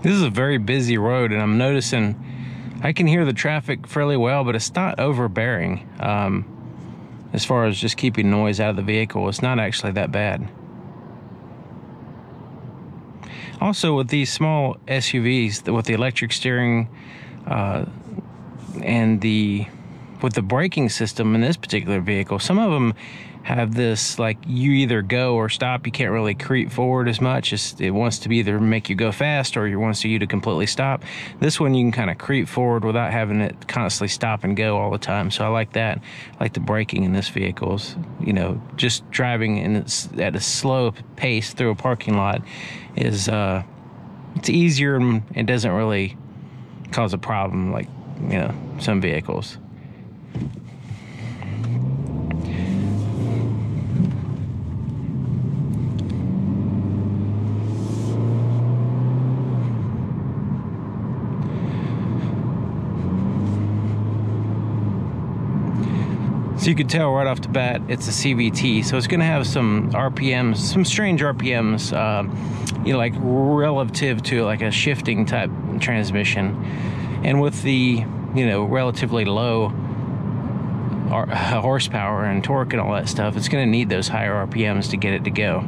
This is a very busy road, and I'm noticing I can hear the traffic fairly well, but it's not overbearing. As far as just keeping noise out of the vehicle, it's not actually that bad. Also, with these small SUVs, with the electric steering and with the braking system in this particular vehicle, some of them have this, like, you either go or stop. You can't really creep forward as much. It wants to either make you go fast or it wants you to completely stop. This one you can kind of creep forward without having it constantly stop and go all the time. So I like that. I like the braking in this vehicle. You know, just driving at a slow pace through a parking lot is it's easier, and it doesn't really cause a problem like, you know, some vehicles. So you can tell right off the bat it's a CVT, so it's going to have some RPMs, some strange RPMs, you know, like relative to like a shifting type transmission. And with the, you know, relatively low horsepower and torque and all that stuff, it's going to need those higher RPMs to get it to go.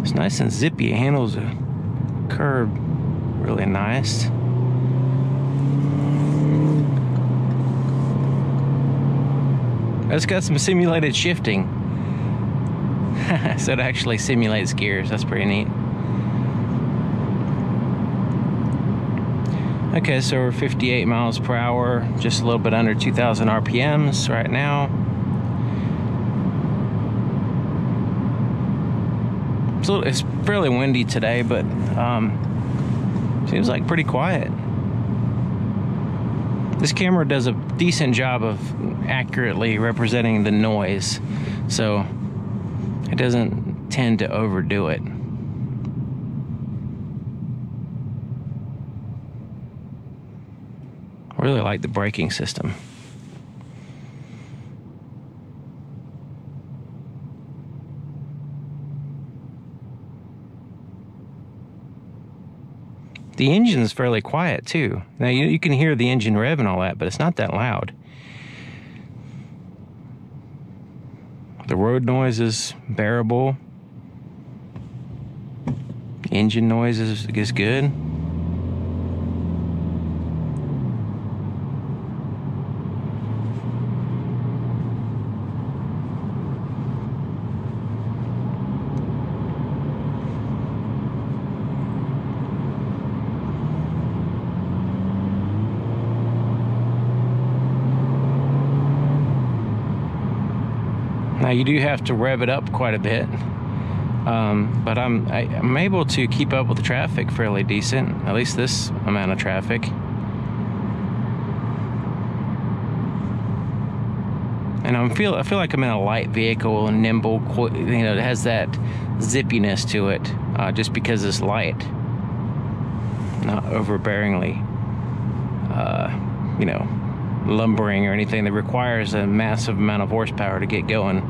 It's nice and zippy. It handles a curb really nice. It's got some simulated shifting. So it actually simulates gears. That's pretty neat. Okay, so we're 58 miles per hour, just a little bit under 2,000 RPMs right now. So it's fairly windy today, but seems like pretty quiet. This camera does a decent job of accurately representing the noise, so it doesn't tend to overdo it. I really like the braking system. The engine's fairly quiet too. Now you can hear the engine rev and all that, but it's not that loud. The road noise is bearable. Engine noise is good. Now you do have to rev it up quite a bit, but I'm able to keep up with the traffic fairly decent, at least this amount of traffic. And I feel like I'm in a light vehicle, nimble, you know, it has that zippiness to it, just because it's light, not overbearingly, you know, lumbering or anything that requires a massive amount of horsepower to get going.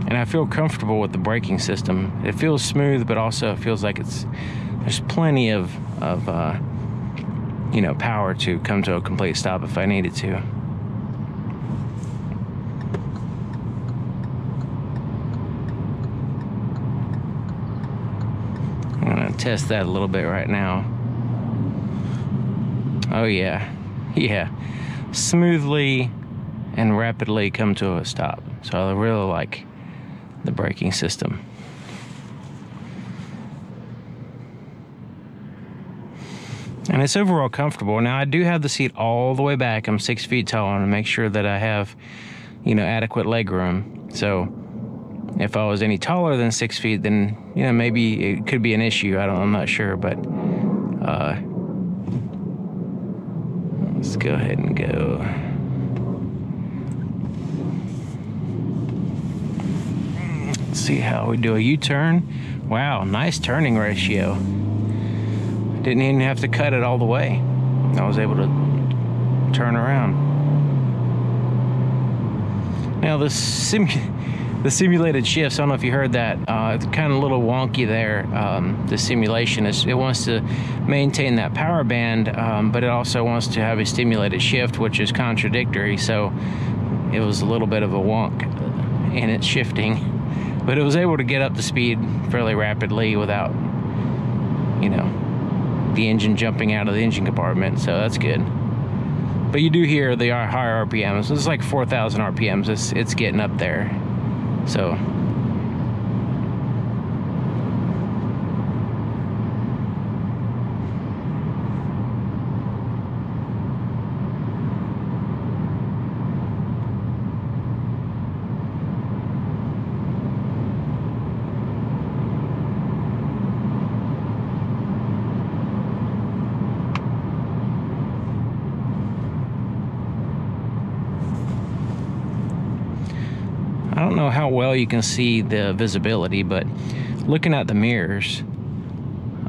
And I feel comfortable with the braking system. It feels smooth, but also it feels like there's plenty of you know, power to come to a complete stop if I needed to. I'm gonna test that a little bit right now. Oh yeah, smoothly and rapidly come to a stop. So I really like the braking system. And it's overall comfortable. Now I do have the seat all the way back. I'm 6 feet tall, and to make sure that I have, you know, adequate leg room. So if I was any taller than 6 feet, then, you know, maybe it could be an issue. I'm not sure, but let's go ahead and go. Let's see how we do a U-turn. Wow, nice turning ratio. Didn't even have to cut it all the way. I was able to turn around. Now the simulated shifts, I don't know if you heard that, it's kind of a little wonky there. The simulation, it wants to maintain that power band, but it also wants to have a stimulated shift, which is contradictory, so it was a little bit of a wonk in its shifting. But it was able to get up to speed fairly rapidly without, you know, the engine jumping out of the engine compartment, so that's good. But you do hear the higher RPMs. It's like 4,000 RPMs. It's getting up there. So I don't know how well you can see the visibility, but looking at the mirrors,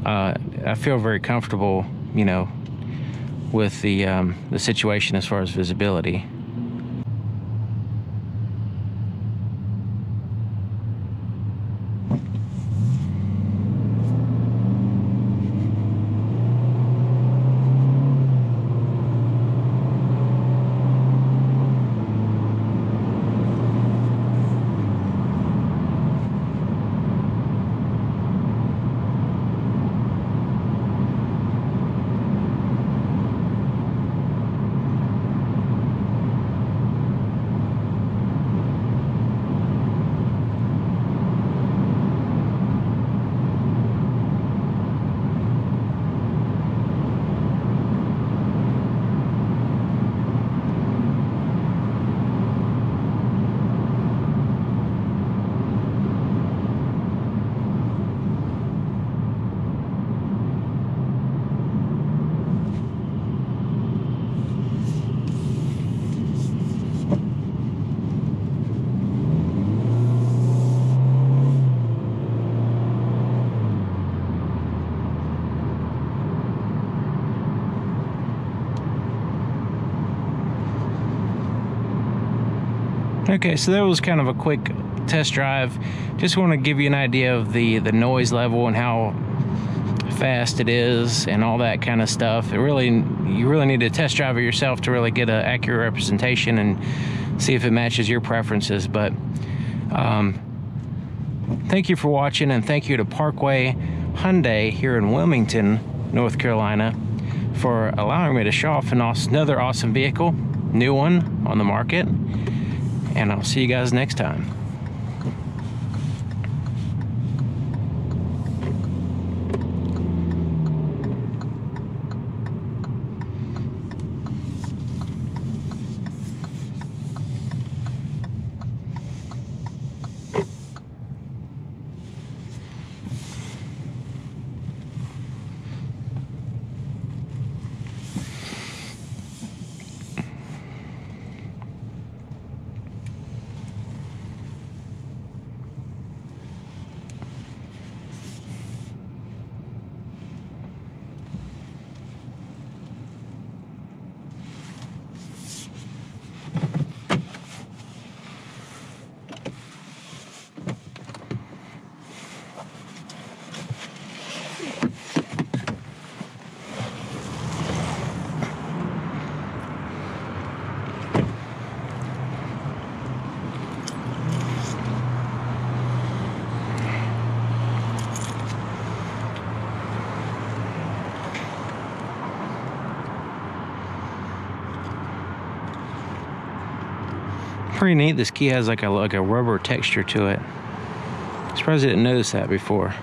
I feel very comfortable, you know, with the situation as far as visibility. Okay, so that was kind of a quick test drive. Just want to give you an idea of the noise level and how fast it is and all that kind of stuff. You really need to test drive it yourself to really get an accurate representation and see if it matches your preferences. But thank you for watching, and thank you to Parkway Hyundai here in Wilmington, North Carolina, for allowing me to show off another awesome vehicle, new one on the market. And I'll see you guys next time. Pretty neat. This key has like a rubber texture to it. I'm surprised I didn't notice that before.